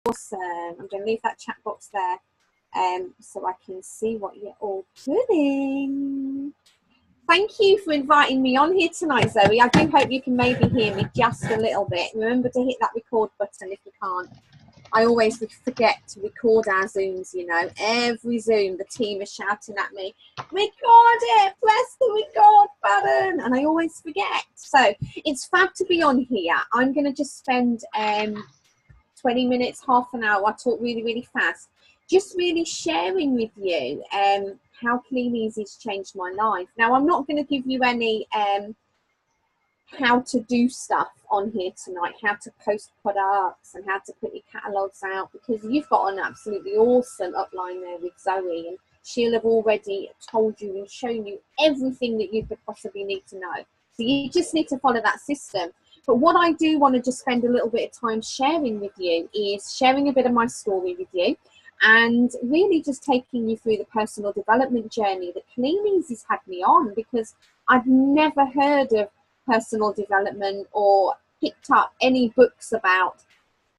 Awesome. I'm going to leave that chat box there so I can see what you're all putting. Thank you for inviting me on here tonight, Zoe. I do hope you can maybe hear me just a little bit. Remember to hit that record button if you can't. I always forget to record our Zooms, you know. Every Zoom, the team is shouting at me, record it, press the record button. And I always forget. So it's fab to be on here. I'm going to just spend 20 minutes, half an hour. I talk really, really fast. Just really sharing with you how Clean Easy's changed my life. Now, I'm not going to give you any how to do stuff on here tonight, how to post products and how to put your catalogues out, because you've got an absolutely awesome upline there with Zoe, and she'll have already told you and shown you everything that you could possibly need to know. So you just need to follow that system. But what I do want to just spend a little bit of time sharing with you is sharing a bit of my story with you, and really just taking you through the personal development journey that Clean Easy's had me on, because I've never heard of personal development or picked up any books about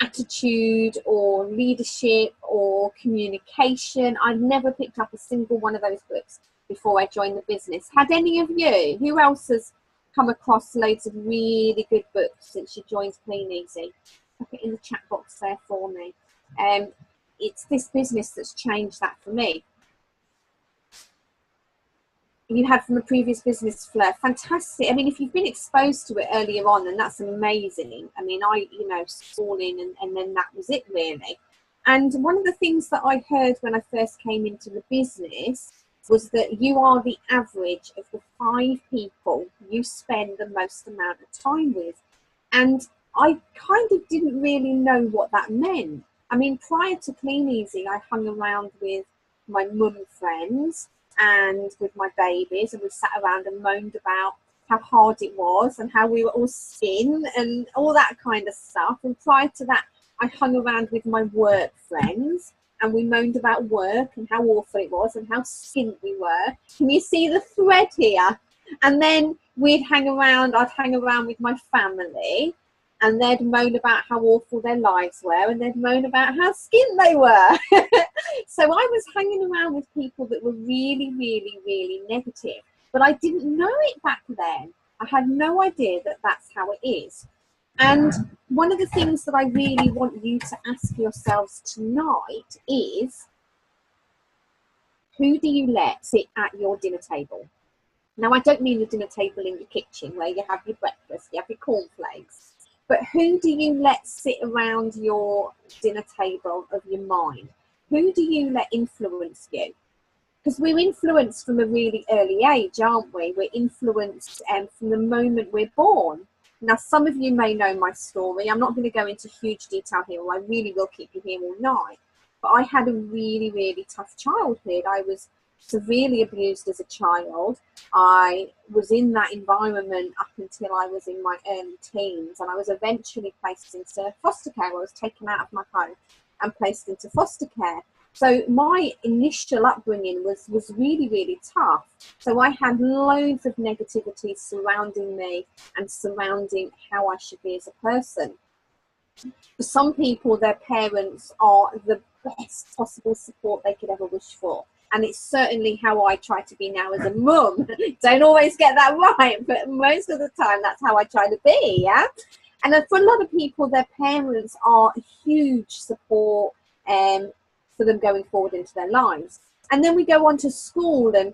attitude or leadership or communication. I've never picked up a single one of those books before I joined the business. Had any of you? Who else has come across loads of really good books since you joined Clean Easy? Put it in the chat box there for me. It's this business that's changed that for me. You had from a previous business, Fleur. Fantastic. I mean, if you've been exposed to it earlier on, then that's amazing. I mean, you know, schooling and then that was it really. And one of the things that I heard when I first came into the business was that you are the average of the 5 people you spend the most amount of time with. And I kind of didn't really know what that meant. I mean, prior to Clean Easy, I hung around with my mum friends and with my babies, and we sat around and moaned about how hard it was and how we were all skin and all that kind of stuff. And prior to that, I hung around with my work friends and we moaned about work and how awful it was and how skint we were. Can you see the thread here? And then I'd hang around with my family, and they'd moan about how awful their lives were, and they'd moan about how skint they were. So I was hanging around with people that were really, really, really negative. But I didn't know it back then. I had no idea that that's how it is. And one of the things that I really want you to ask yourselves tonight is, who do you let sit at your dinner table? Now, I don't mean the dinner table in your kitchen where you have your breakfast, you have your cornflakes. But who do you let sit around your dinner table of your mind? Who do you let influence you? Because we're influenced from a really early age, aren't we? We're influenced from the moment we're born. Now, some of you may know my story. I'm not going to go into huge detail here, or I really will keep you here all night. But I had a really, really tough childhood. I was severely abused as a child. I was in that environment up until I was in my early teens, and I was eventually placed into foster care. I was taken out of my home and placed into foster care. So my initial upbringing was really, really tough. So I had loads of negativity surrounding me and surrounding how I should be as a person. For some people, their parents are the best possible support they could ever wish for. And it's certainly how I try to be now as a mum. Don't always get that right, but most of the time that's how I try to be, yeah? And for a lot of people, their parents are a huge support for them going forward into their lives. And then we go on to school. And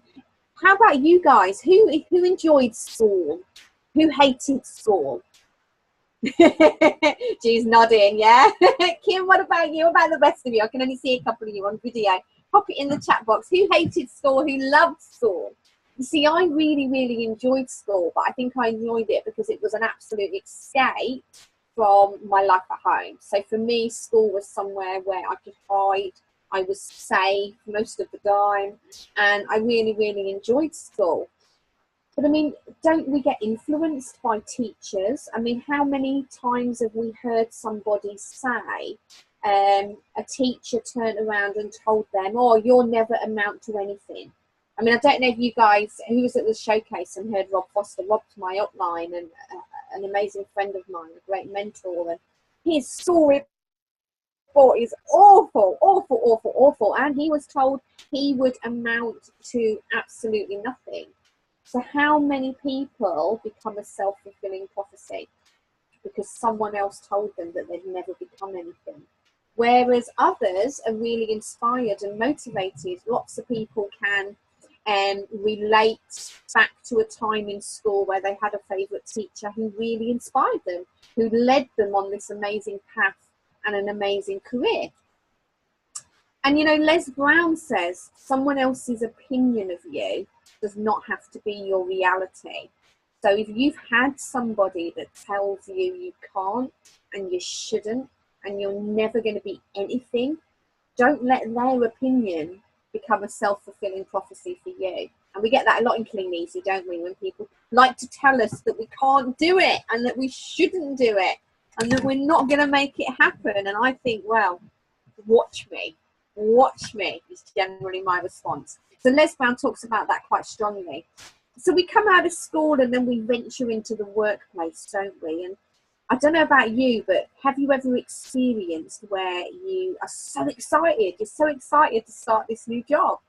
how about you guys? Who enjoyed school? Who hated school? She's nodding, yeah? Kim, what about you? What about the rest of you? I can only see a couple of you on video. Pop it in the chat box. Who hated school? Who loved school? You see, I really, really enjoyed school, but I think I enjoyed it because it was an absolute escape from my life at home. So for me, school was somewhere where I could hide. I was safe most of the time, and I really, really enjoyed school. But I mean, don't we get influenced by teachers? I mean, how many times have we heard somebody say, a teacher turned around and told them, oh, you'll never amount to anything? I mean, I don't know if you guys, who was at the showcase and heard Rob Foster. Rob's my upline and an amazing friend of mine, a great mentor. And his story for is awful, awful, awful, awful. And he was told he would amount to absolutely nothing. So how many people become a self-fulfilling prophecy because someone else told them that they'd never become anything? Whereas others are really inspired and motivated. Lots of people can relate back to a time in school where they had a favourite teacher who really inspired them, who led them on this amazing path and an amazing career. And you know, Les Brown says someone else's opinion of you does not have to be your reality. So if you've had somebody that tells you you can't and you shouldn't and you're never going to be anything, don't let their opinion become a self-fulfilling prophecy for you. And we get that a lot in Clean Easy, don't we, when people like to tell us that we can't do it and that we shouldn't do it and that we're not going to make it happen. And I think, well, watch me is generally my response. So Les Brown talks about that quite strongly. So we come out of school and then we venture into the workplace, don't we? And I don't know about you, but have you ever experienced where you are so excited, you're so excited to start this new job?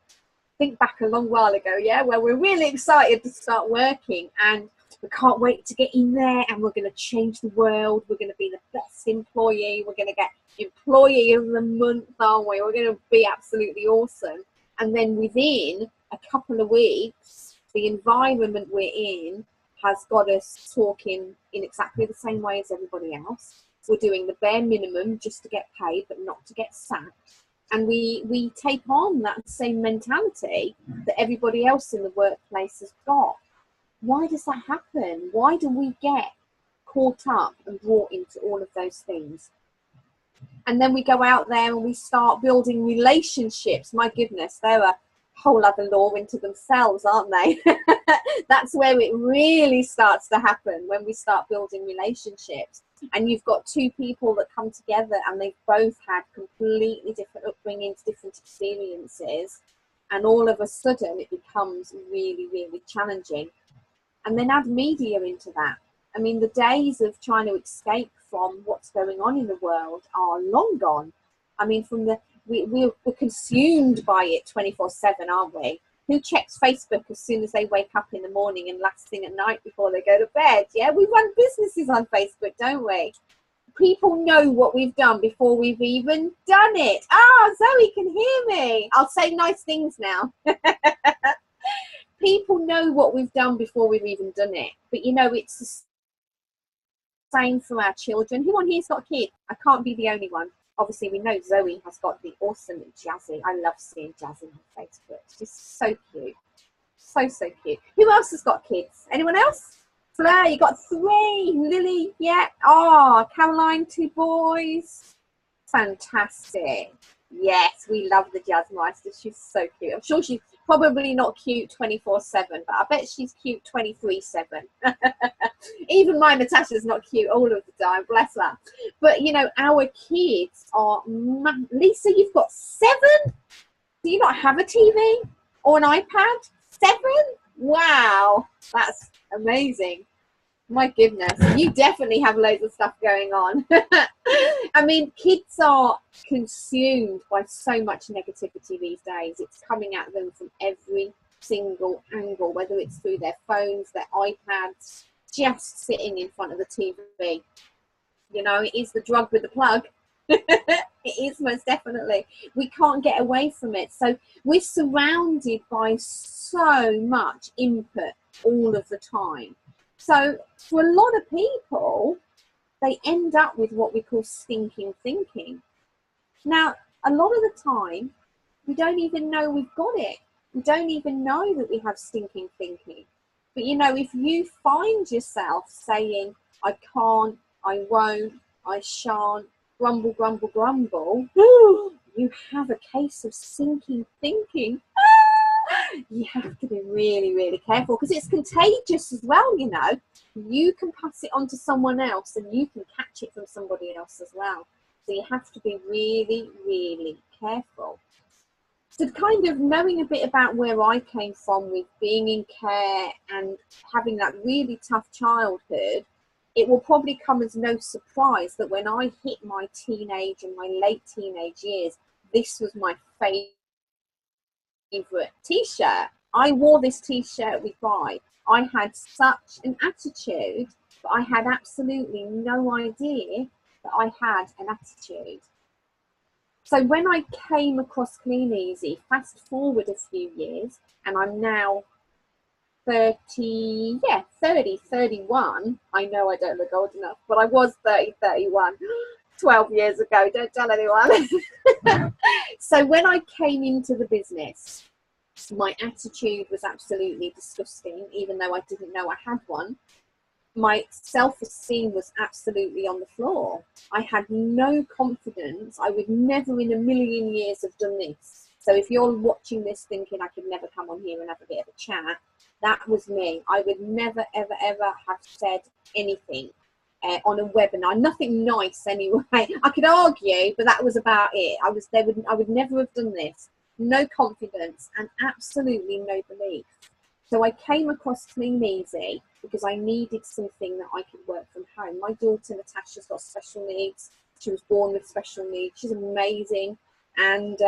Think back a long while ago, yeah, where we're really excited to start working and we can't wait to get in there and we're going to change the world. We're going to be the best employee. We're going to get employee of the month, aren't we? We're going to be absolutely awesome. And then within a couple of weeks, the environment we're in has got us talking in exactly the same way as everybody else. We're doing the bare minimum just to get paid, but not to get sacked. And we take on that same mentality that everybody else in the workplace has got. Why does that happen? Why do we get caught up and brought into all of those things? And then we go out there and we start building relationships. My goodness, they're a whole other law into themselves, aren't they? That's where it really starts to happen, when we start building relationships. And you've got two people that come together and they've both had completely different upbringings, different experiences. And all of a sudden it becomes really, really challenging. And then add media into that. I mean, the days of trying to escape from what's going on in the world are long gone. I mean, we're consumed by it 24/7, aren't we? Who checks Facebook as soon as they wake up in the morning and last thing at night before they go to bed? Yeah, we run businesses on Facebook, don't we? People know what we've done before we've even done it. Ah, Zoe can hear me. I'll say nice things now. People know what we've done before we've even done it. But you know, it's the same for our children. Who on here's got a kid? I can't be the only one. Obviously, we know Zoe has got the awesome Jazzy. I love seeing Jazzy on Facebook. She's so cute. So, so cute. Who else has got kids? Anyone else? Fleur, you got 3. Lily, yeah. Oh, Caroline, 2 boys. Fantastic. Yes, we love the Jazzmeister. She's so cute. I'm sure she's probably not cute 24/7, but I bet she's cute 23/7. Even my Natasha's not cute all of the time, bless her. But you know, our kids are Lisa, you've got 7? Do you not have a TV or an iPad? 7? Wow, that's amazing. My goodness, you definitely have loads of stuff going on. I mean, kids are consumed by so much negativity these days. It's coming at them from every single angle, whether it's through their phones, their iPads, just sitting in front of the TV. You know, it is the drug with the plug. It is, most definitely. We can't get away from it. So we're surrounded by so much input all of the time. So for a lot of people, they end up with what we call stinking thinking. Now, a lot of the time, we don't even know we've got it. We don't even know that we have stinking thinking. But, you know, if you find yourself saying, I can't, I won't, I shan't, grumble, grumble, grumble, you have a case of stinking thinking. You have to be really, really careful because it's contagious as well, you know. You can pass it on to someone else and you can catch it from somebody else as well. So you have to be really, really careful. So kind of knowing a bit about where I came from with being in care and having that really tough childhood, I it will probably come as no surprise that when I hit my teenage and my late teenage years, this was my favourite t-shirt. I wore this t-shirt with Guy. I had such an attitude, but I had absolutely no idea that I had an attitude. So when I came across Clean Easy, fast forward a few years, and I'm now 30, 31. I know I don't look old enough, but I was 30, 31, 12 years ago. Don't tell anyone. So when I came into the business, my attitude was absolutely disgusting, even though I didn't know I had one. My self-esteem was absolutely on the floor. I had no confidence. I would never in a million years have done this. So if you're watching this thinking I could never come on here and have a bit of a chat, that was me. I would never, ever, ever have said anything on a webinar. Nothing nice anyway. I could argue, but that was about it. I would never have done this. No confidence and absolutely no belief. So I came across Clean Easy because I needed something that I could work from home. My daughter Natasha's got special needs. She was born with special needs. She's amazing. And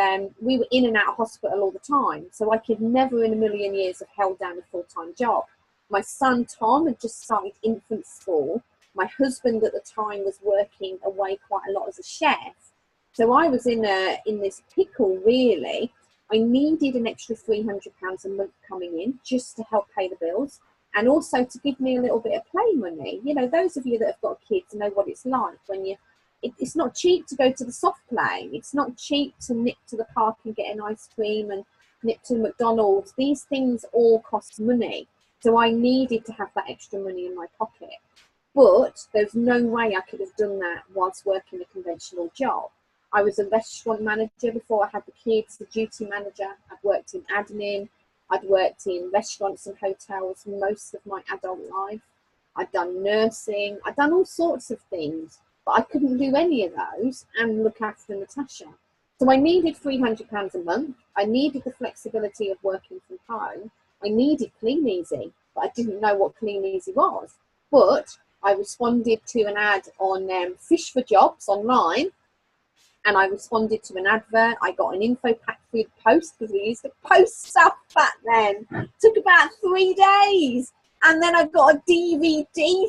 we were in and out of hospital all the time. So I could never in a million years have held down a full-time job. My son Tom had just started infant school. My husband at the time was working away quite a lot as a chef. So I was in this pickle, really. I needed an extra £300 a month coming in just to help pay the bills and also to give me a little bit of play money. You know, those of you that have got kids know what it's like when it's not cheap to go to the soft play. It's not cheap to nip to the park and get an ice cream and nip to McDonald's. These things all cost money. So I needed to have that extra money in my pocket. But there's no way I could have done that whilst working a conventional job. I was a restaurant manager before I had the kids, the duty manager. I'd worked in admin. I'd worked in restaurants and hotels most of my adult life. I'd done nursing. I'd done all sorts of things, but I couldn't do any of those and look after Natasha. So I needed £300 a month. I needed the flexibility of working from home. I needed Clean Easy, but I didn't know what Clean Easy was. But I responded to an ad on Fish for Jobs online. And I responded to an advert. I got an info pack through the post because we used to post stuff back then. It took about 3 days. And then I got a DVD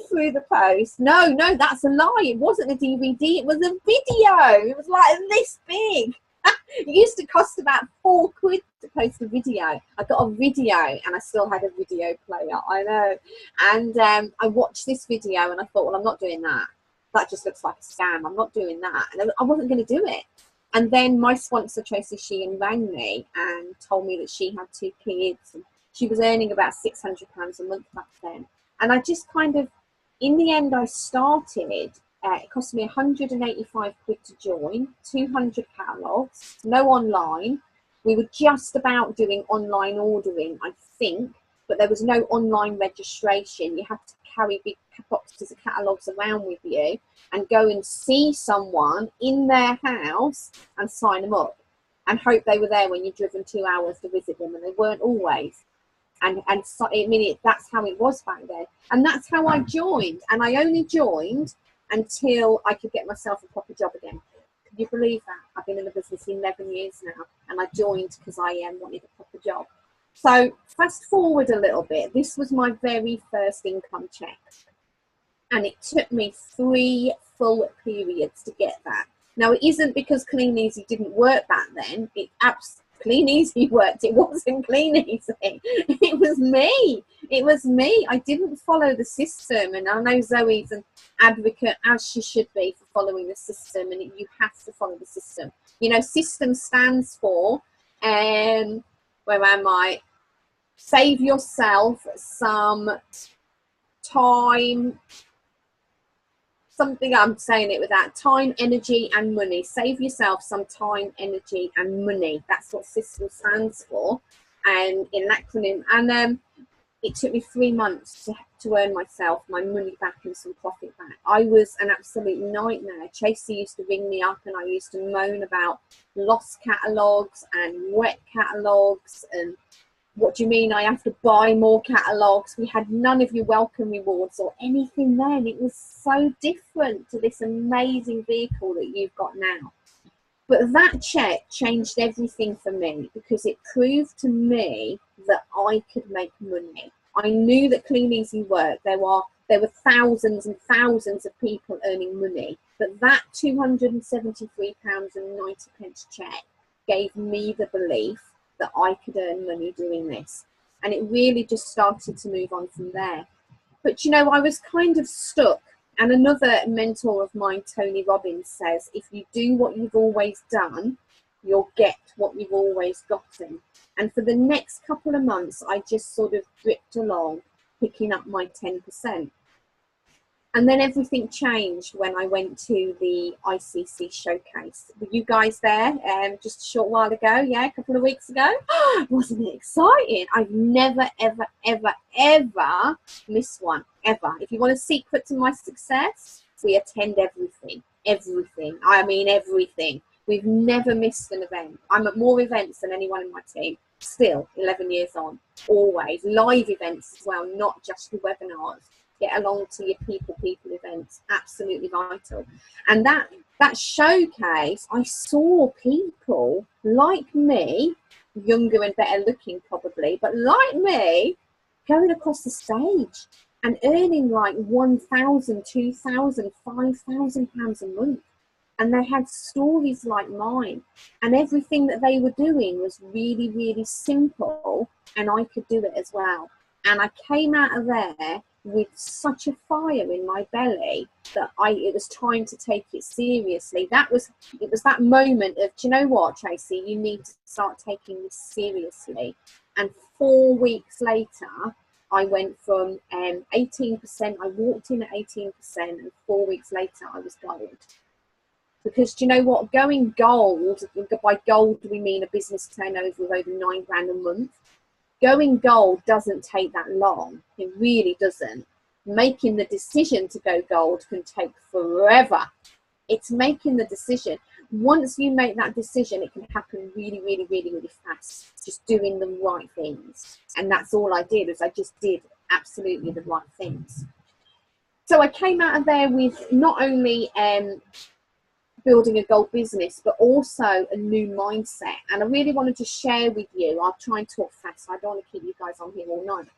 through the post. No, that's a lie. It wasn't a DVD. It was a video. It was like this big. It used to cost about £4 to post a video. I got a video and I still had a video player. I know. And I watched this video and I thought, well, I'm not doing that. That just looks like a scam. I'm not doing that. And I wasn't going to do it. And then my sponsor, Tracey Payne, rang me and told me that she had 2 kids. And she was earning about £600 a month back then. And I just kind of, in the end, I started. It cost me £185 to join, 200 catalogues, no online. We were just about doing online ordering, I think, but there was no online registration. You had to carry big boxes of catalogues around with you and go and see someone in their house and sign them up and hope they were there when you'd driven 2 hours to visit them, and they weren't always. And so, I mean, that's how it was back then. And that's how I joined. And I only joined until I could get myself a proper job again. Can you believe that? I've been in the business 11 years now, and I joined because I wanted a proper job. So fast forward a little bit. This was my very first income check, and it took me 3 full periods to get that. Now, it isn't because Clean Easy didn't work back then. Clean Easy worked. It wasn't Clean Easy. It was me. It was me. I didn't follow the system. And I know Zoe's an advocate, as she should be, for following the system. And you have to follow the system. You know, system stands for, where am I? Save yourself some time. Something, I'm saying it with that, time, energy and money. Save yourself some time, energy and money. That's what system stands for, and in an acronym. And it took me 3 months to earn myself my money back and some profit back. I was an absolute nightmare. Tracey used to ring me up and I used to moan about lost catalogues and wet catalogues and What do you mean I have to buy more catalogues? We had none of your welcome rewards or anything then. It was so different to this amazing vehicle that you've got now. But that check changed everything for me, because it proved to me that I could make money. I knew that Clean Easy worked. There were thousands and thousands of people earning money, but that £273.90 check gave me the belief that I could earn money doing this. And it really just started to move on from there. But you know, I was kind of stuck. And another mentor of mine, Tony Robbins, says, if you do what you've always done, you'll get what you've always gotten. And for the next couple of months, I just sort of dripped along, picking up my 10%. And then everything changed when I went to the ICC showcase. Were you guys there just a short while ago? Yeah, a couple of weeks ago. Wasn't it exciting? I've never, ever, ever, ever missed one, ever. If you want a secret to my success, we attend everything. Everything. I mean everything. We've never missed an event. I'm at more events than anyone in my team. Still, 11 years on. Always. Live events as well, not just the webinars. Get along to your people events, absolutely vital. And that showcase, I saw people like me, younger and better looking probably, but like me, going across the stage and earning like £1,000, £2,000, £5,000 a month. And they had stories like mine, and everything that they were doing was really, really simple, and I could do it as well. And I came out of there with such a fire in my belly that it was time to take it seriously. It was that moment of, do you know what, Tracey, you need to start taking this seriously. And 4 weeks later, I went from 18%, I walked in at 18%, and 4 weeks later I was gold. Because do you know what, going gold, by gold we mean a business turnover of over £9,000 a month. Going gold doesn't take that long. It really doesn't. Making the decision to go gold can take forever. It's making the decision. Once you make that decision, it can happen really, really, really, really fast. Just doing the right things. And that's all I did, is I just did absolutely the right things. So I came out of there with not only building a gold business, but also a new mindset. And I really wanted to share with you, I'll try and talk fast, I don't want to keep you guys on here all night.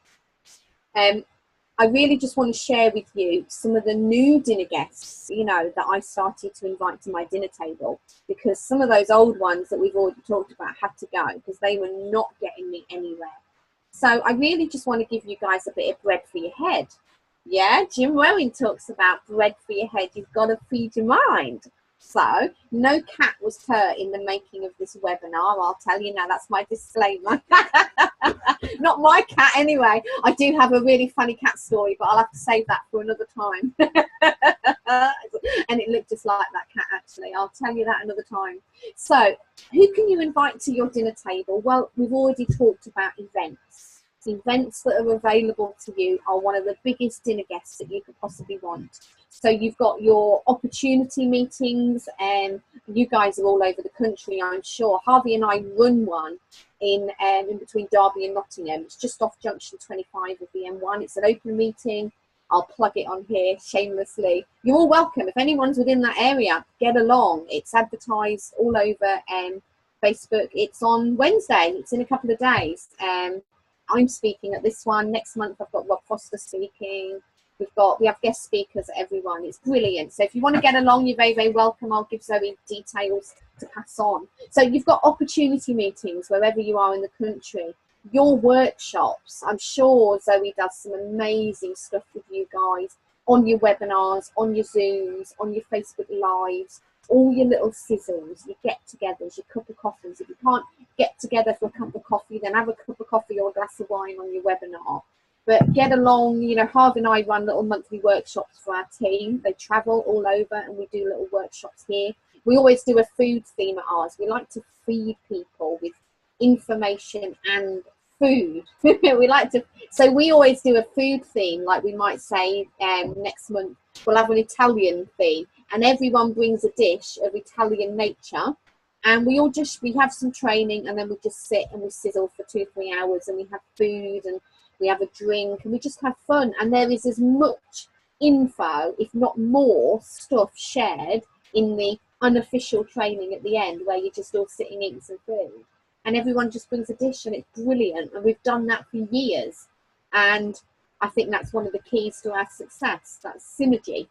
I really just want to share with you some of the new dinner guests, you know, that I started to invite to my dinner table, because some of those old ones that we've already talked about had to go because they were not getting me anywhere. So I really just want to give you guys a bit of bread for your head. Yeah, Jim Rowan talks about bread for your head. You've got to feed your mind. So no cat was hurt in the making of this webinar, I'll tell you now. That's my disclaimer. Not my cat anyway. I do have a really funny cat story, but I'll have to save that for another time. And it looked just like that cat, actually. I'll tell you that another time. So who can you invite to your dinner table? Well, we've already talked about events. Events that are available to you are one of the biggest dinner guests that you could possibly want. So you've got your opportunity meetings, and you guys are all over the country, I'm sure. Harvey and I run one in between Derby and Nottingham. It's just off junction 25 of the M1. It's an open meeting. I'll plug it on here shamelessly. You're all welcome. If anyone's within that area, get along. It's advertised all over Facebook. It's on Wednesday. It's in a couple of days. I'm speaking at this one. Next month I've got Rob Foster speaking. We have guest speakers, everyone. It's brilliant. So if you want to get along, you're very, very welcome. I'll give Zoe details to pass on. So you've got opportunity meetings wherever you are in the country. Your workshops, I'm sure Zoe does some amazing stuff with you guys on your webinars, on your Zooms, on your Facebook Lives, all your little sizzles, your get-togethers, your cup of coffees. If you can't get together for a cup of coffee, then have a cup of coffee or a glass of wine on your webinar. But get along. You know, Harv and I run little monthly workshops for our team. They travel all over and we do little workshops here. We always do a food theme at ours. We like to feed people with information and food. So we always do a food theme, like we might say next month we'll have an Italian theme, and everyone brings a dish of Italian nature, And we have some training, and then we just sit and we sizzle for 2-3 hours, and we have food and we have a drink, and we just have fun. And there is as much info, if not more stuff, shared in the unofficial training at the end, where you're just all sitting eating some food, and everyone just brings a dish, and it's brilliant. And we've done that for years, and I think that's one of the keys to our success. That synergy,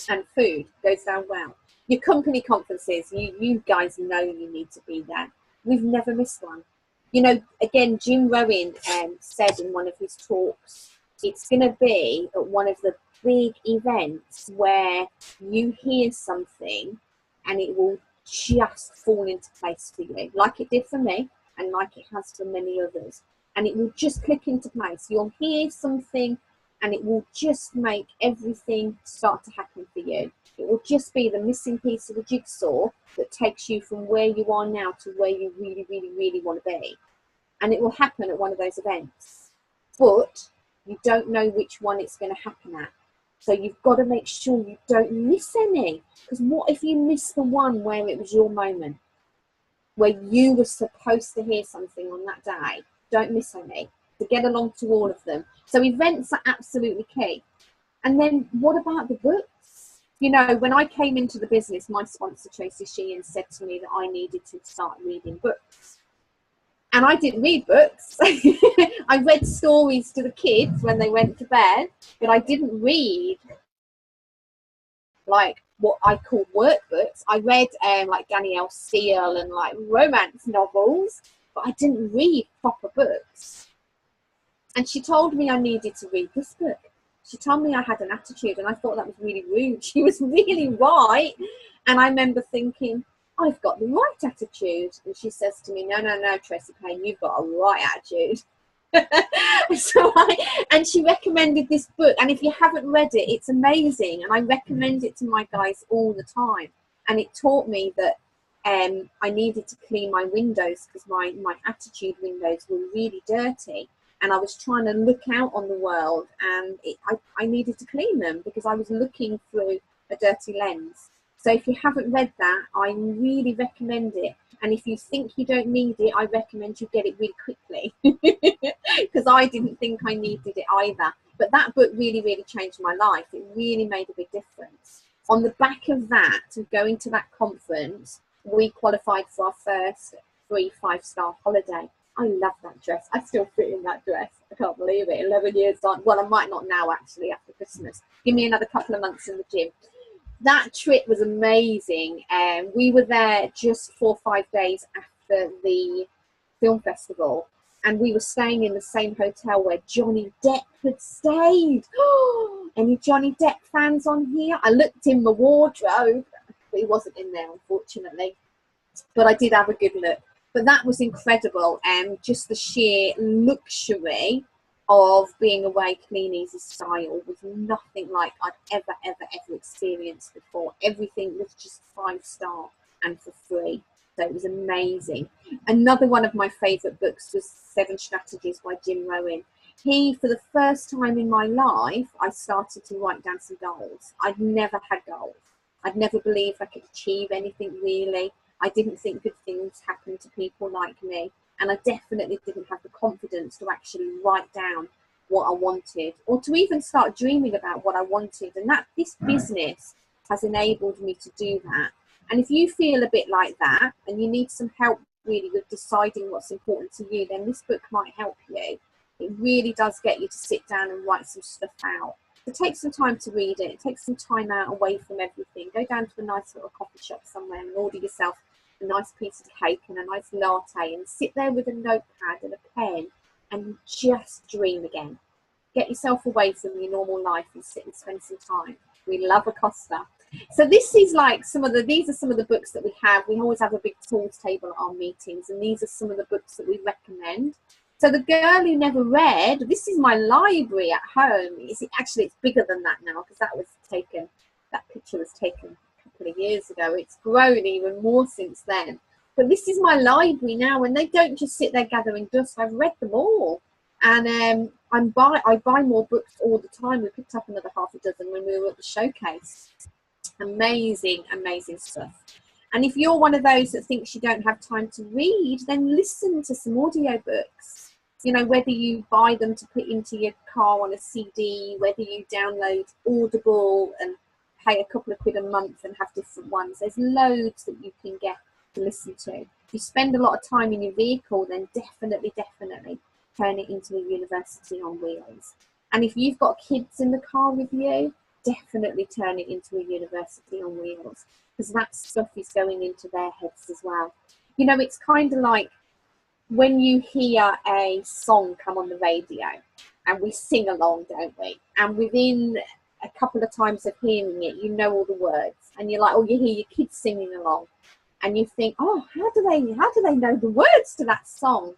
and food goes down well. Your company conferences, you guys know you need to be there. We've never missed one. You know, again, Jim Rowan said in one of his talks, it's going to be at one of the big events where you hear something and it will just fall into place for you, like it did for me and like it has for many others. And it will just click into place. You'll hear something and it will just make everything start to happen for you. It will just be the missing piece of the jigsaw that takes you from where you are now to where you really, really, really want to be. And it will happen at one of those events. But you don't know which one it's going to happen at. So you've got to make sure you don't miss any. Because what if you miss the one where it was your moment? Where you were supposed to hear something on that day? Don't miss any. To get along to all of them. So events are absolutely key. And then what about the books? You know, when I came into the business, my sponsor, Tracey Payne, said to me that I needed to start reading books. And I didn't read books. I read stories to the kids when they went to bed, but I didn't read like what I call workbooks. I read like Danielle Steele and like romance novels, but I didn't read proper books. And she told me I needed to read this book. She told me I had an attitude, and I thought that was really rude. She was really right. And I remember thinking, I've got the right attitude. And she says to me, no, Tracey Payne, you've got a right attitude. And she recommended this book. And if you haven't read it, it's amazing. And I recommend it to my guys all the time. And it taught me that I needed to clean my windows, because my attitude windows were really dirty. And I was trying to look out on the world, and I needed to clean them because I was looking through a dirty lens. So if you haven't read that, I really recommend it. And if you think you don't need it, I recommend you get it really quickly, because I didn't think I needed it either. But that book really, really changed my life. It really made a big difference. On the back of that, going to that conference, we qualified for our first free 5-star holiday. I love that dress. I still fit in that dress. I can't believe it. 11 years on. Well, I might not now, actually, after Christmas. Give me another couple of months in the gym. That trip was amazing. We were there just 4 or 5 days after the film festival, and we were staying in the same hotel where Johnny Depp had stayed. Any Johnny Depp fans on here? I looked in the wardrobe, but he wasn't in there, unfortunately. But I did have a good look. But that was incredible, and just the sheer luxury of being away clean, easy style was nothing like I'd ever experienced before. Everything was just 5-star and for free. So it was amazing. Another one of my favourite books was 7 Strategies by Jim Rowan. For the first time in my life, I started to write down some goals. I'd never had goals. I'd never believed I could achieve anything really. I didn't think good things happened to people like me. And I definitely didn't have the confidence to actually write down what I wanted, or to even start dreaming about what I wanted. And this business has enabled me to do that. And if you feel a bit like that and you need some help really with deciding what's important to you, then this book might help you. It really does get you to sit down and write some stuff out. So take some time to read it. Take some time out away from everything. Go down to a nice little coffee shop somewhere and order yourself a nice piece of cake and a nice latte, and sit there with a notepad and a pen and just dream again. Get yourself away from your normal life and sit and spend some time. We love Acosta. So this is like these are some of the books that we have. We always have a big tools table at our meetings, and these are some of the books that we recommend. So The Girl Who Never Read, this is my library at home. It's bigger than that now, because that picture was taken a couple of years ago. It's grown even more since then. But this is my library now, and they don't just sit there gathering dust. I've read them all. And I buy more books all the time. We picked up another half a dozen when we were at the showcase. Amazing stuff. And if you're one of those that thinks you don't have time to read, then listen to some audiobooks. You know, whether you buy them to put into your car on a CD, whether you download Audible and pay a couple of quid a month and have different ones. There's loads that you can get to listen to. If you spend a lot of time in your vehicle, then definitely turn it into a university on wheels. And if you've got kids in the car with you, definitely turn it into a university on wheels, because that stuff is going into their heads as well. You know, it's kind of like when you hear a song come on the radio and we sing along, don't we? And within a couple of times of hearing it, you know all the words, and you're like, oh, you hear your kids singing along, and you think, oh, how do they know the words to that song?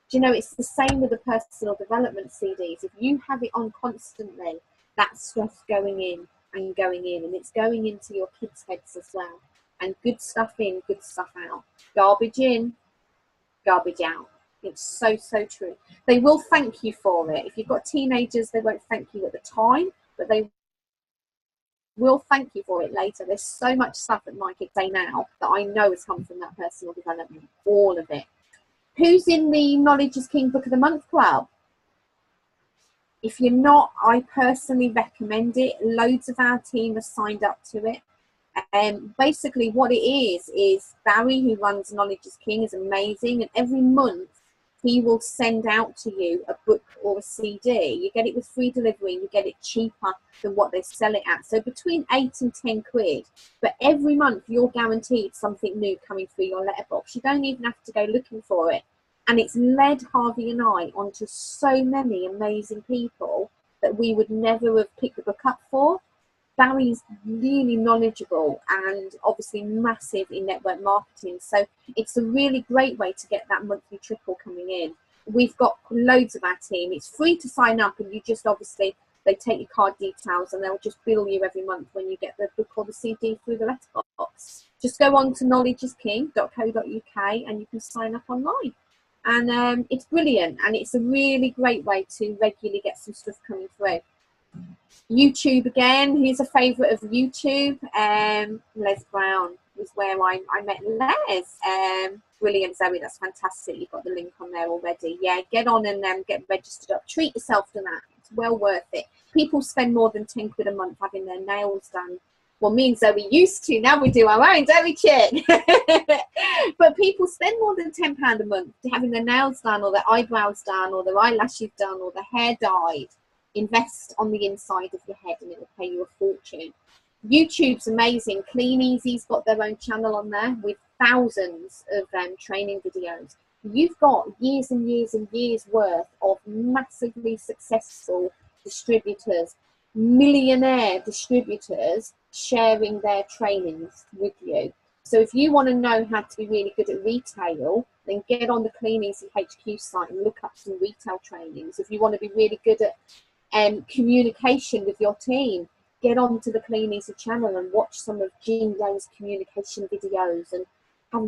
Do you know, it's the same with the personal development CDs. If you have it on constantly, that stuff's going in, and it's going into your kids' heads as well. And good stuff in, good stuff out. Garbage in, garbage out. It's so true. They will thank you for it. If you've got teenagers, they won't thank you at the time, but they will thank you for it later. There's so much stuff that my kids say now that I know has come from that personal development, all of it. Who's in the Knowledge is King Book of the Month Club? If you're not, I personally recommend it. Loads of our team have signed up to it. Basically what it is Barry, who runs Knowledge is King, is amazing, and every month he will send out to you a book or a CD. You get it with free delivery, and you get it cheaper than what they sell it at. So between 8 and 10 quid. But every month you're guaranteed something new coming through your letterbox. You don't even have to go looking for it. And it's led Harvey and I onto so many amazing people that we would never have picked the book up for. Barry's really knowledgeable and obviously massive in network marketing. So it's a really great way to get that monthly trickle coming in. We've got loads of our team. It's free to sign up, and you just obviously, they take your card details and they'll just bill you every month when you get the book or the CD through the letterbox. Just go on to knowledgeisking.co.uk and you can sign up online. And it's brilliant, and it's a really great way to regularly get some stuff coming through. YouTube again, who's a favourite of YouTube? Les Brown was where I met Les. Brilliant, Zoe, that's fantastic. You've got the link on there already. Yeah, get on and get registered up. Treat yourself to that. It's well worth it. People spend more than 10 quid a month having their nails done. Well, me and Zoe used to. Now we do our own, don't we, Chick? But people spend more than £10 a month having their nails done, or their eyebrows done, or their eyelashes done, or their hair dyed. Invest on the inside of your head and it will pay you a fortune. YouTube's amazing. Clean Easy's got their own channel on there with thousands of training videos. You've got years and years and years worth of massively successful distributors, millionaire distributors sharing their trainings with you. So if you want to know how to be really good at retail, then get on the Clean Easy HQ site and look up some retail trainings. If you want to be really good at communication with your team, get onto the Clean Easy channel and watch some of Jean Young's communication videos, and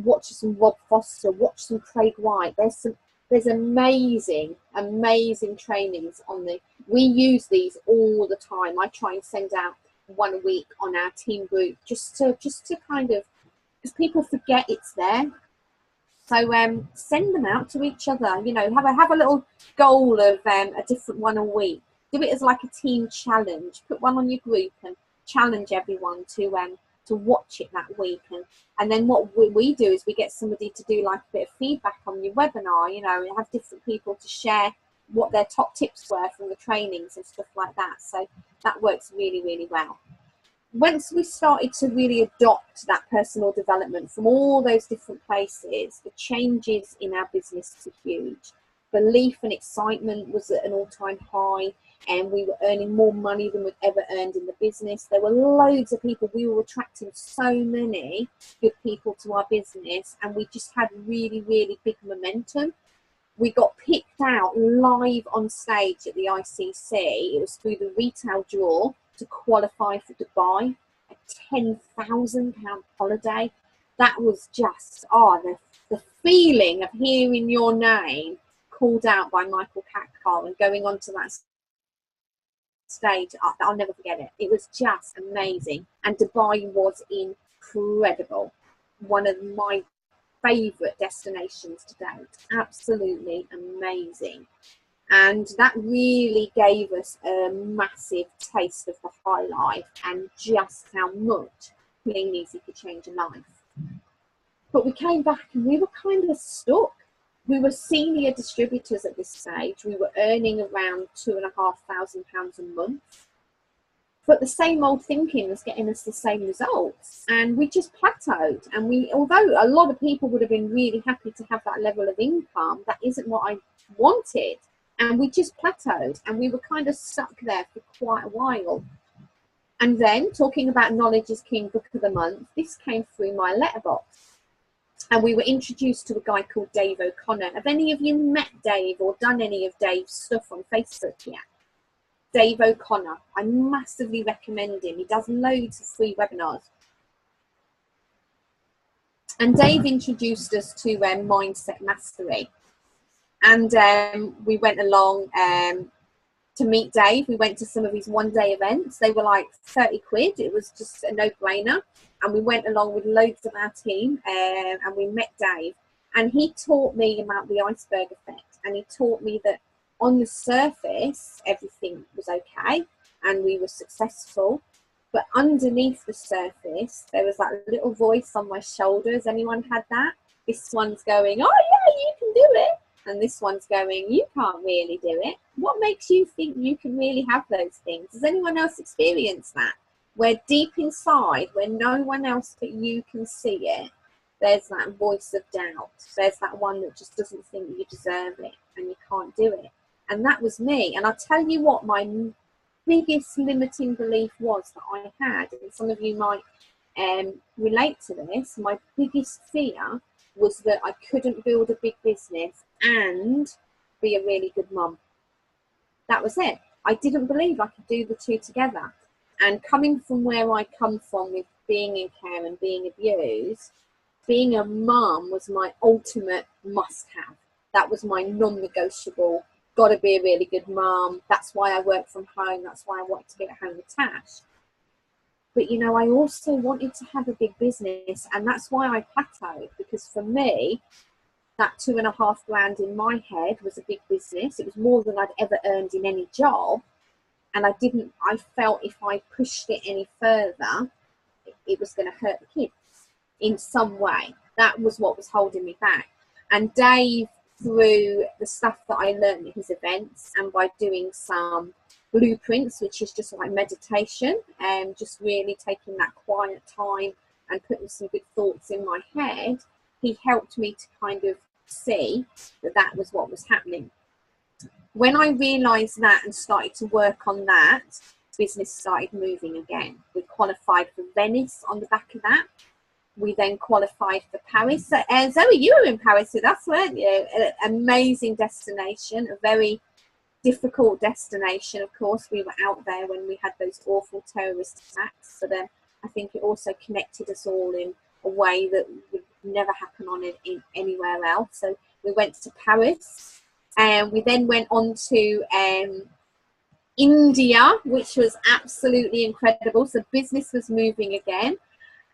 watch some Rob Foster, watch some Craig White. There's amazing trainings on the. We use these all the time. I try and send out one a week on our team group just to kind of, because people forget it's there. So send them out to each other. You know, have a little goal of a different one a week. Do it as like a team challenge. Put one on your group and challenge everyone to watch it that week. And then what we do is we get somebody to do like a bit of feedback on your webinar. You know, and have different people to share what their top tips were from the trainings and stuff like that. So that works really, really well. Once we started to really adopt that personal development from all those different places, the changes in our business were huge. Belief and excitement was at an all-time high, and we were earning more money than we'd ever earned in the business. There were loads of people. We were attracting so many good people to our business, and we just had really, really big momentum. We got picked out live on stage at the ICC. It was through the retail draw to qualify for Dubai, a £10,000 holiday. That was just, the feeling of hearing your name called out by Michael Cathcart and going onto that stage. I'll never forget it. It was just amazing. And Dubai was incredible. one of my favourite destinations to date. Absolutely amazing. And that really gave us a massive taste of the high life and just how much Clean Easy could change a life. But we came back and we were kind of stuck. We were senior distributors at this stage. We were earning around £2,500 a month. But the same old thinking was getting us the same results. And we just plateaued. And although a lot of people would have been really happy to have that level of income, that isn't what I wanted. And we just plateaued. And we were kind of stuck there for quite a while. And then, talking about Knowledge is King Book of the Month, this came through my letterbox. And we were introduced to a guy called Dave O'Connor. Have any of you met Dave or done any of Dave's stuff on Facebook yet? Dave O'Connor. I massively recommend him. He does loads of free webinars. And Dave introduced us to Mindset Mastery. And we went along to meet Dave. We went to some of his one-day events. They were like 30 quid. It was just a no-brainer. And we went along with loads of our team and we met Dave. And he taught me about the iceberg effect. And he taught me that on the surface, everything was okay and we were successful. But underneath the surface, there was that little voice on my shoulder. Has anyone had that? This one's going, oh yeah, you can do it. And this one's going, you can't really do it. What makes you think you can really have those things? Has anyone else experienced that? Where deep inside, where no one else but you can see it, there's that voice of doubt. There's that one that just doesn't think you deserve it and you can't do it. And that was me. And I'll tell you what my biggest limiting belief was that I had, and some of you might relate to this, my biggest fear was that I couldn't build a big business and be a really good mum. That was it. I didn't believe I could do the two together. And coming from where I come from with being in care and being abused, being a mum was my ultimate must-have. That was my non-negotiable. Got to be a really good mum. That's why I work from home. That's why I wanted to be at home with Tash. But, you know, I also wanted to have a big business. And that's why I plateaued. Because for me, that £2,500 in my head was a big business. It was more than I'd ever earned in any job. And I felt if I pushed it any further, it was going to hurt the kids in some way. That was what was holding me back. And Dave, through the stuff that I learned at his events and by doing some blueprints, which is just like meditation and just really taking that quiet time and putting some good thoughts in my head, he helped me to kind of see that that was what was happening. When I realised that and started to work on that, business started moving again. We qualified for Venice on the back of that. We then qualified for Paris. So, Zoe, you were in Paris with us, weren't you? An amazing destination, a very difficult destination. Of course, we were out there when we had those awful terrorist attacks. But I think it also connected us all in a way that would never happen on in anywhere else. So we went to Paris. And we then went on to India, which was absolutely incredible. So business was moving again.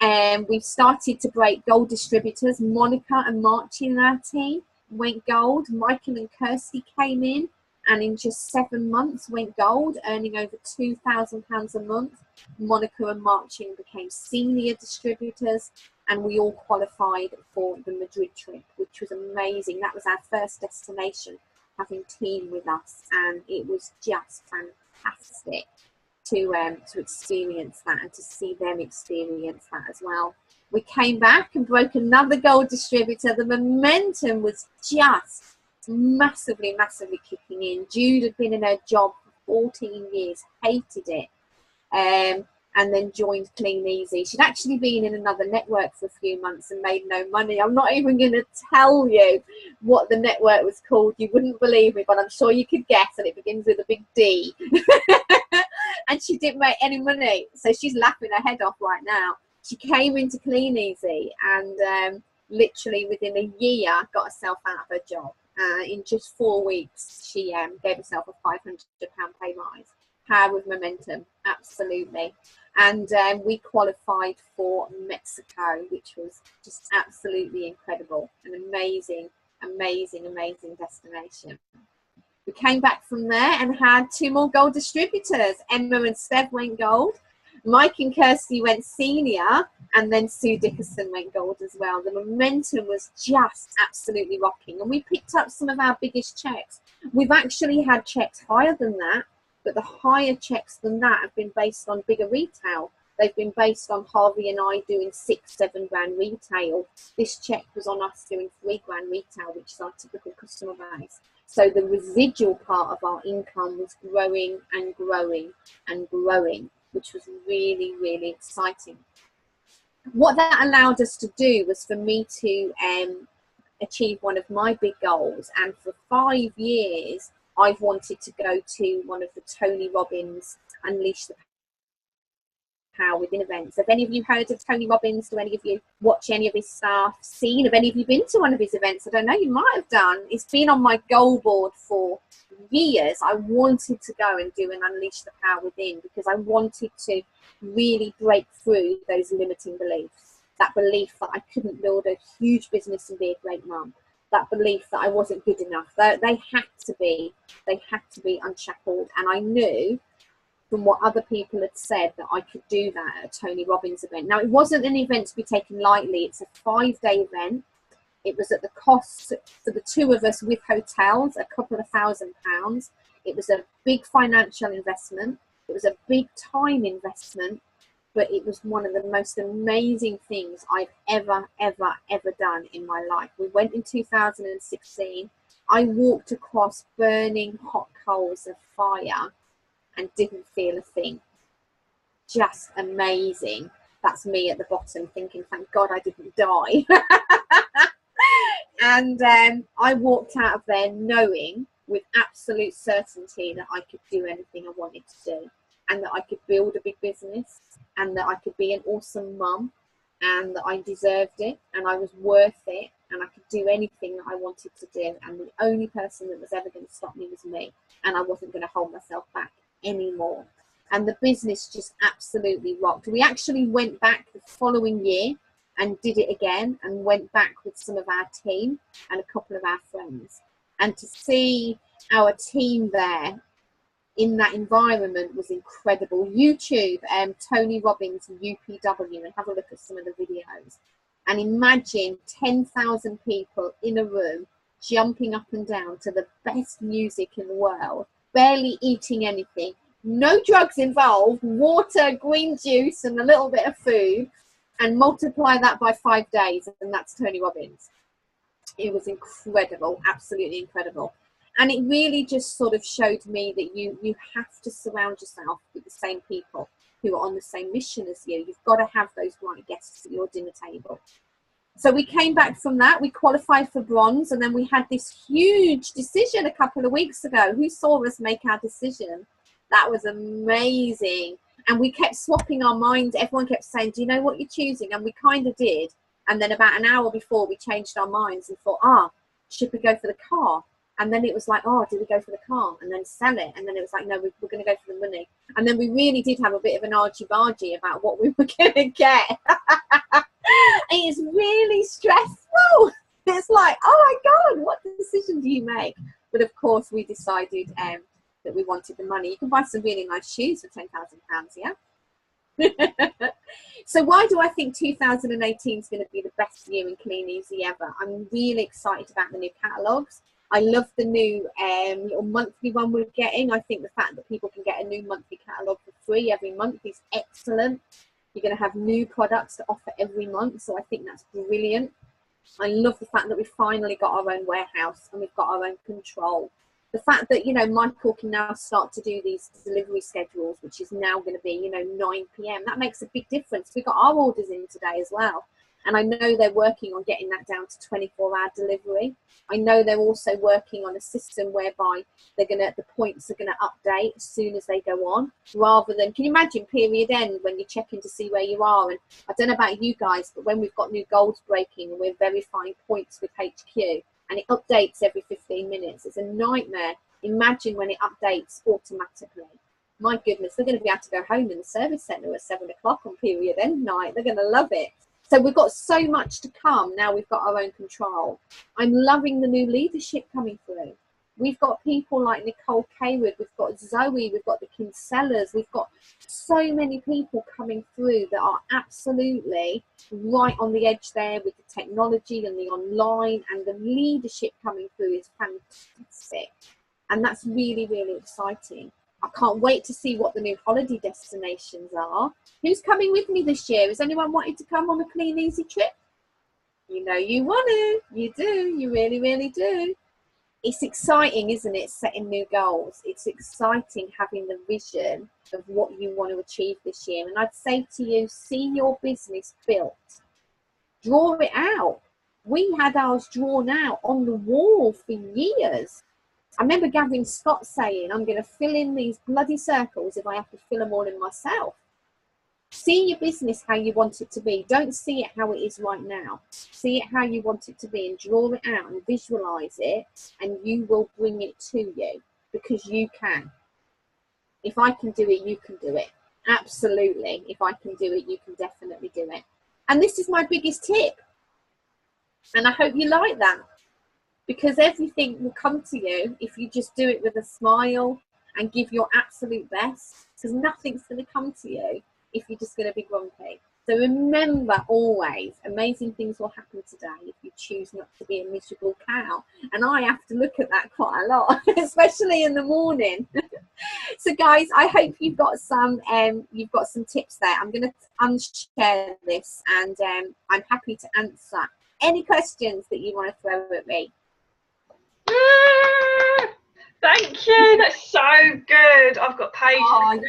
And we started to break gold distributors. Monica and Marchie in our team went gold. Michael and Kirsty came in and in just 7 months went gold, earning over £2,000 a month. Monica and Marchie became senior distributors. And we all qualified for the Madrid trip, which was amazing. That was our first destination, having team with us, and it was just fantastic to experience that and to see them experience that as well. We came back and broke another gold distributor. The momentum was just massively kicking in. Jude had been in her job for 14 years, hated it, and then joined Clean Easy. She'd actually been in another network for a few months and made no money. I'm not even going to tell you what the network was called. You wouldn't believe me, but I'm sure you could guess, and it begins with a big D. And she didn't make any money. So she's laughing her head off right now. She came into Clean Easy and literally within a year got herself out of her job. In just 4 weeks, she gave herself a £500 pay rise. Power of momentum, absolutely. And we qualified for Mexico, which was just absolutely incredible. An amazing, amazing, amazing destination. We came back from there and had 2 more gold distributors. Emma and Steph went gold. Mike and Kirsty went senior, and then Sue Dickerson went gold as well. The momentum was just absolutely rocking, and we picked up some of our biggest checks. We've actually had checks higher than that, but the higher checks than that have been based on bigger retail. They've been based on Harvey and I doing 6-7 grand retail. This check was on us doing 3 grand retail, which is our typical customer base. So the residual part of our income was growing and growing and growing, which was really, really exciting. What that allowed us to do was for me to achieve one of my big goals. And for 5 years, I've wanted to go to one of the Tony Robbins Unleash the Power Within events. Have any of you heard of Tony Robbins? Do any of you watch any of his stuff? Seen? Have any of you been to one of his events? I don't know, you might have done. It's been on my goal board for years. I wanted to go and do an Unleash the Power Within because I wanted to really break through those limiting beliefs. That belief that I couldn't build a huge business and be a great mum. That belief that I wasn't good enough. They had to be unshackled. And I knew from what other people had said that I could do that at a Tony Robbins event. Now, it wasn't an event to be taken lightly. It's a 5-day event. It was at the cost for the 2 of us with hotels, a couple of £1,000. It was a big financial investment. It was a big time investment, but it was one of the most amazing things I've ever done in my life. We went in 2016. I walked across burning hot coals of fire and didn't feel a thing. Just amazing. That's me at the bottom thinking, thank God I didn't die. And I walked out of there knowing with absolute certainty that I could do anything I wanted to do, and that I could build a big business, and that I could be an awesome mum, and that I deserved it, and I was worth it, and I could do anything that I wanted to do, and the only person that was ever going to stop me was me, and I wasn't going to hold myself back anymore. And the business just absolutely rocked. We actually went back the following year and did it again, and went back with some of our team and a couple of our friends. And to see our team there in that environment was incredible. YouTube, Tony Robbins UPW, and have a look at some of the videos. And imagine 10,000 people in a room jumping up and down to the best music in the world, barely eating anything, no drugs involved, water, green juice, and a little bit of food, and multiply that by 5 days, and that's Tony Robbins. It was incredible, absolutely incredible. And it really just sort of showed me that you have to surround yourself with the same people who are on the same mission as you. You've got to have those right guests at your dinner table. So we came back from that, we qualified for bronze, and then we had this huge decision a couple of weeks ago. Who saw us make our decision? That was amazing. And we kept swapping our minds. Everyone kept saying, do you know what you're choosing? And we kind of did. And then about an hour before, we changed our minds and thought, should we go for the car? And then it was like, do we go for the car and then sell it? And then it was like, no, we're going to go for the money. And then we really did have a bit of an argy-bargy about what we were going to get. It's really stressful. It's like, oh my God, what decision do you make? But of course, we decided that we wanted the money. You can buy some really nice shoes for £10,000, yeah? So why do I think 2018 is going to be the best year in Clean Easy ever? I'm really excited about the new catalogues. I love the new little monthly one we're getting. I think the fact that people can get a new monthly catalogue for free every month is excellent. You're going to have new products to offer every month, so I think that's brilliant. I love the fact that we finally got our own warehouse and we've got our own control. The fact that, you know, Michael can now start to do these delivery schedules, which is now going to be, you know, 9 p.m. That makes a big difference. We got our orders in today as well. And I know they're working on getting that down to 24-hour delivery. I know they're also working on a system whereby the points are going to update as soon as they go on, rather than, can you imagine period end when you're checking to see where you are? And I don't know about you guys, but when we've got new goals breaking and we're verifying points with HQ and it updates every 15 minutes, it's a nightmare. Imagine when it updates automatically. my goodness, they're going to be able to go home in the service centre at 7 o'clock on period end night. They're going to love it. So we've got so much to come now. We've got our own control. I'm loving the new leadership coming through. We've got people like Nicole Kaywood, we've got Zoe, we've got the Kinsellas, we've got so many people coming through that are absolutely right on the edge there with the technology and the online, and the leadership coming through is fantastic. And that's really, really exciting. I can't wait to see what the new holiday destinations are. Who's coming with me this year? Has anyone wanted to come on a clean, easy trip? You know you want to. You do. You really, really do. It's exciting, isn't it, setting new goals? It's exciting having the vision of what you want to achieve this year. And I'd say to you, see your business built. Draw it out. We had ours drawn out on the wall for years. I remember Gavin Scott saying, I'm going to fill in these bloody circles if I have to fill them all in myself. See your business how you want it to be. Don't see it how it is right now. See it how you want it to be, and draw it out and visualize it, and you will bring it to you, because you can. If I can do it, you can do it. Absolutely. If I can do it, you can definitely do it. And this is my biggest tip. And I hope you like that, because everything will come to you if you just do it with a smile and give your absolute best, because nothing's going to come to you if you're just going to be grumpy. So remember always, amazing things will happen today if you choose not to be a miserable cow. And I have to look at that quite a lot, especially in the morning. So guys, I hope you've got some tips there. I'm going to unshare this, and I'm happy to answer any questions that you want to throw at me. Thank you. That's so good. I've got patience.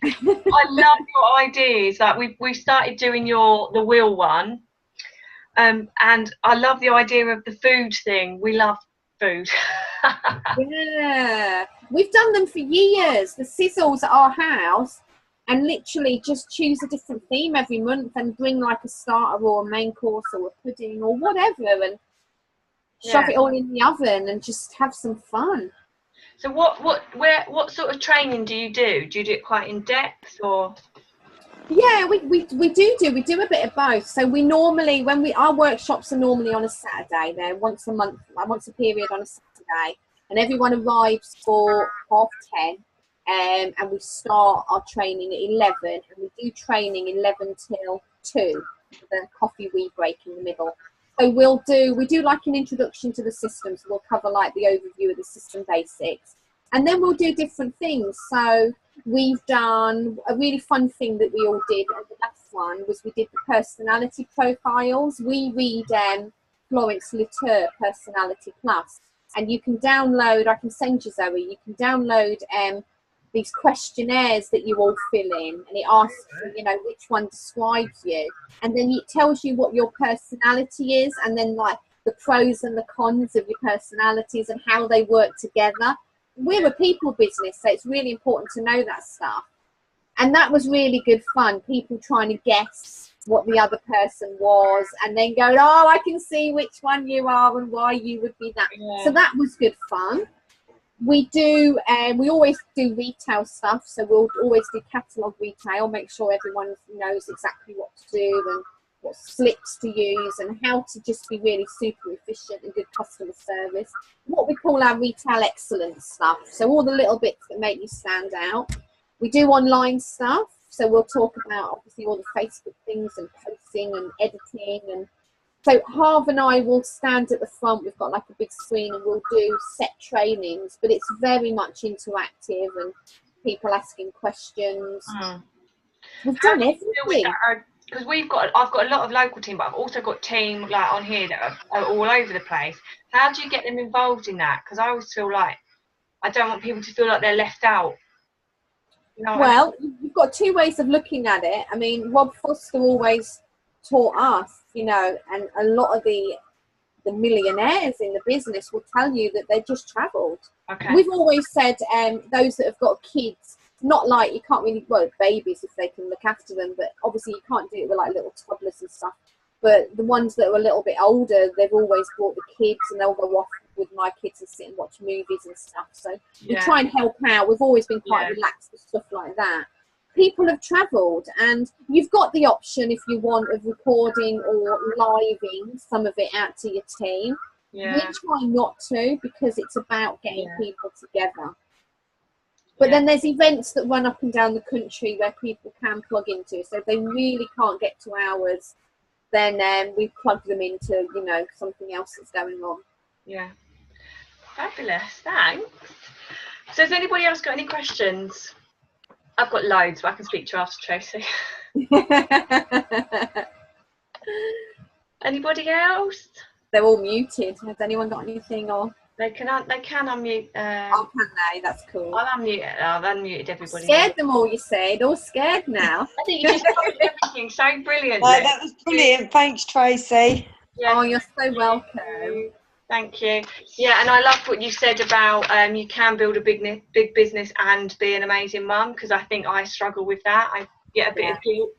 I love your ideas. Like we started doing the wheel one, and I love the idea of the food thing. We love food. Yeah, we've done them for years. The sizzles at our house, and literally just choose a different theme every month and bring like a starter or a main course or a pudding or whatever, and shove it all in the oven and just have some fun. So what sort of training do you do? Do you do it quite in depth, or? Yeah, we do a bit of both. So we normally, our workshops are normally on a Saturday. They're once a month, once a period on a Saturday, and everyone arrives for 10:30, and we start our training at 11, and we do training 11 till 2, with a coffee wee break in the middle. So we do like an introduction to the system. So we'll cover like the overview of the system basics, and then we'll do different things. So we've done a really fun thing that we all did. And the last one was we did the personality profiles. We read Florence Latour Personality Plus, and you can download. I can send you, Zoe. You can download these questionnaires that you all fill in, and it asks you know which one describes you, and then it tells you what your personality is, and then like the pros and the cons of your personalities and how they work together. We're a people business, so it's really important to know that stuff. And that was really good fun, people trying to guess what the other person was, and then go, oh, I can see which one you are and why you would be that. So that was good fun. We do, we always do retail stuff, so we'll always do catalogue retail, make sure everyone knows exactly what to do and what slips to use and how to just be really super efficient and good customer service. What we call our retail excellence stuff, so all the little bits that make you stand out. We do online stuff, so we'll talk about obviously all the Facebook things and posting and editing, and so Harv and I will stand at the front. We've got like a big screen, and we'll do set trainings, but it's very much interactive and people asking questions. We've done everything. Because I've got a lot of local team, but I've also got team like on here that are all over the place. How do you get them involved in that? Because I always feel like I don't want people to feel like they're left out. You know well, you've got two ways of looking at it. I mean, Rob Foster always taught us, you know, and a lot of the millionaires in the business will tell you that they're just travelled. Okay. We've always said those that have got kids, not like you can't really, well, babies if they can look after them, but obviously you can't do it with like little toddlers and stuff. But the ones that are a little bit older, they've always brought the kids, and they'll go off with my kids and sit and watch movies and stuff. So we try and help out. We've always been quite relaxed with stuff like that. People have travelled, and you've got the option, if you want, of recording or living some of it out to your team. We try not to, because it's about getting people together. But then there's events that run up and down the country where people can plug into. So if they really can't get to ours, then we plug them into, you know, something else that's going on. Yeah. Fabulous. Thanks. So has anybody else got any questions? I've got loads, but I can speak to you after, Tracey. Anybody else? They're all muted. Has anyone got anything? Or they can unmute. Oh, can they? That's cool. I've unmuted everybody. Scared them all, you said. All scared now. I think you just covered everything so brilliantly. No, that was brilliant. Thanks, Tracey. Yeah. Oh, you're so welcome. Thank you. Yeah, and I loved what you said about you can build a big business and be an amazing mum, because I think I struggle with that. I get a bit of guilt.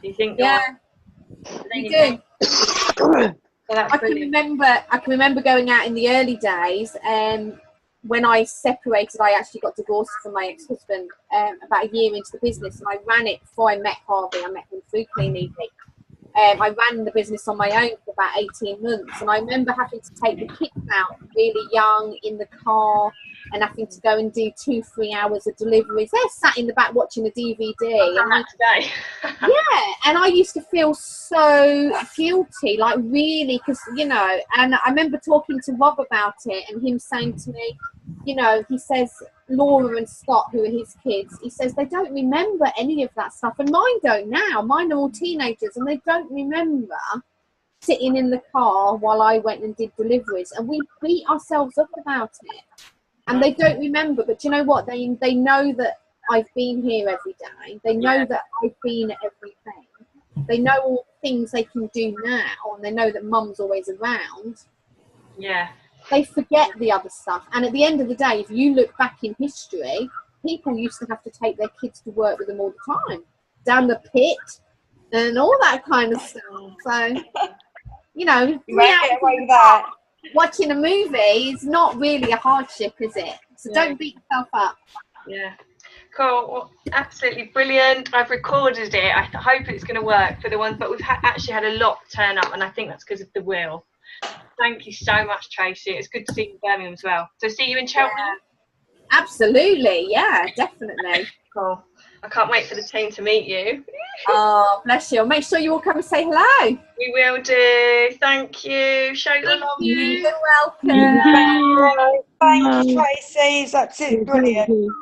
Do you think? Yeah, you do. So I can remember going out in the early days, when I separated. I actually got divorced from my ex-husband about a year into the business, and I ran it before I met Harvey. I met him through Clean Eating. I ran the business on my own for about 18 months, and I remember having to take the kids out really young in the car and having to go and do 2-3 hours of deliveries. They're sat in the back watching a DVD. And I used to feel so guilty, like really, because, you know, and I remember talking to Rob about it and him saying to me, you know, he says, Laura and Scott, who are his kids, he says they don't remember any of that stuff, and mine don't now. Mine are all teenagers, and they don't remember sitting in the car while I went and did deliveries, and we beat ourselves up about it, and they don't remember. But you know what, they know that I've been here every day. They know that I've been at everything. They know all the things they can do now, and they know that Mum's always around. They forget the other stuff. And at the end of the day, if you look back in history, people used to have to take their kids to work with them all the time, down the pit and all that kind of stuff. So, you know, you might get away with that. Watching a movie is not really a hardship, is it? So don't beat yourself up. Yeah. Cool. Well, absolutely brilliant. I've recorded it. I hope it's going to work for the ones, but we've actually had a lot turn up, and I think that's because of the wheel. Thank you so much, Tracey. It's good to see you in Birmingham as well. So see you in Cheltenham? Yeah. Absolutely. Yeah, definitely. Cool. I can't wait for the team to meet you. Oh, bless you. Make sure you all come and say hello. We will do. Thank you. Show your love. You're welcome. Thank you, Tracey. It's absolutely brilliant.